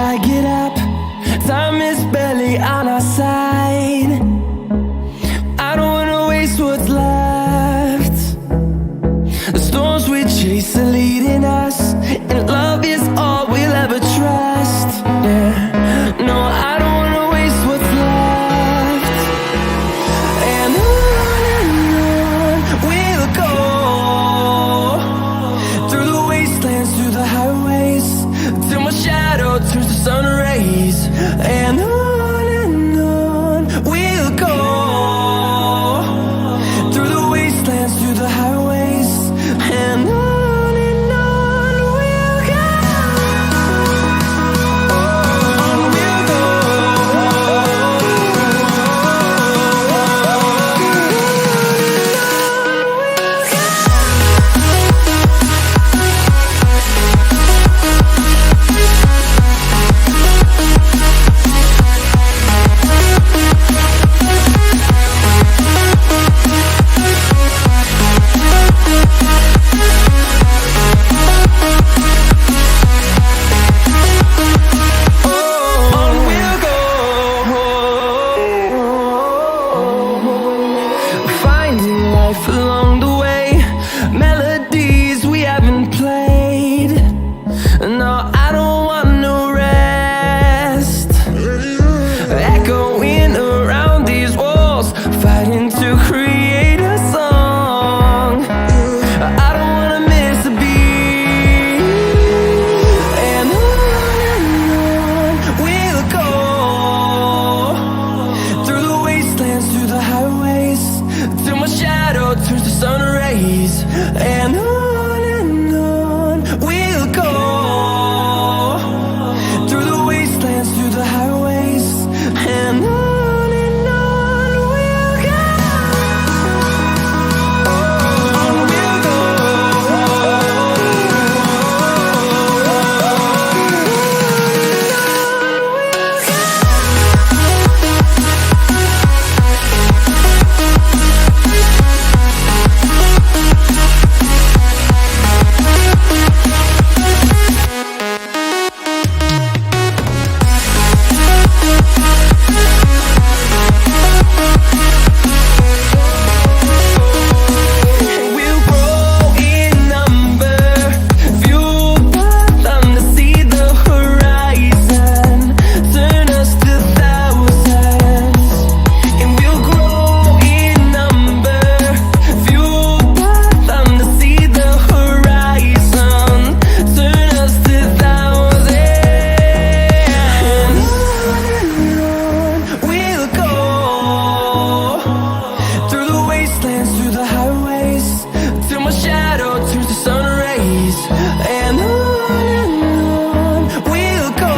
I get up. Time is barely on our side. I don't wanna waste what's left. The storms we chase are leading us, and love is all we'll ever trust. Yeah, no, I don't wanna waste what's left. And on we'll go, through the wastelands, through the highways, till my shadow turns to sun rays. And on we'll go, through the wastelands, through the highways, and on we'll go. On we'll go. Finding life along the way, melodies we haven't played. No, I don't want no rest. Echoing around these walls, fighting to create a song. I don't wanna miss a beat. And on we'll go, through the wastelands, through the highways, till my shadow turns to sun rays. And on we'll go, through the wastelands, through the highways, and on we'll go. On we'll go. We'll grow in number, fueled by them to see the horizon, turn us to thousands. And we'll grow in number, fueled by them to see the horizon, turn us to thousands. And on we'll go, through the wastelands, through the highways, till my shadow turns to sun rays. And on we'll go,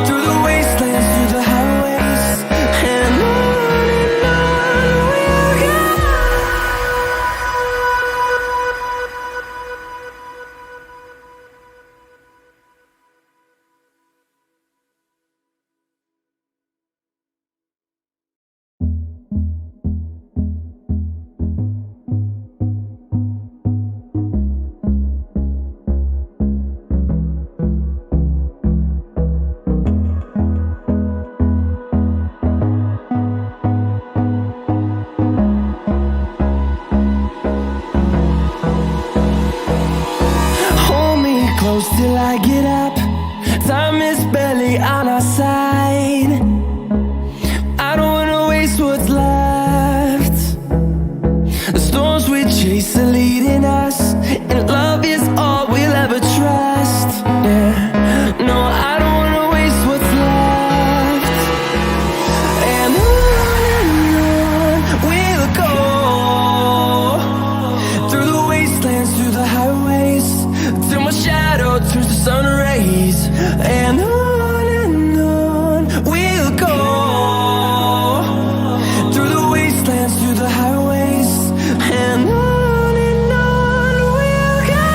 through the wastelands, through the highways, and on we'll go. Hold me close till I get up. Time is barely on our side. I don't wanna waste what's left. The storms we chase are leading us, and love is all we'll ever trust. Yeah, no, I don't wanna waste what's left. And on we'll go, through the wastelands, through the highways, till my shadow turns to sun rays. And on we'll go, through the wastelands, through the highways, and on we'll go.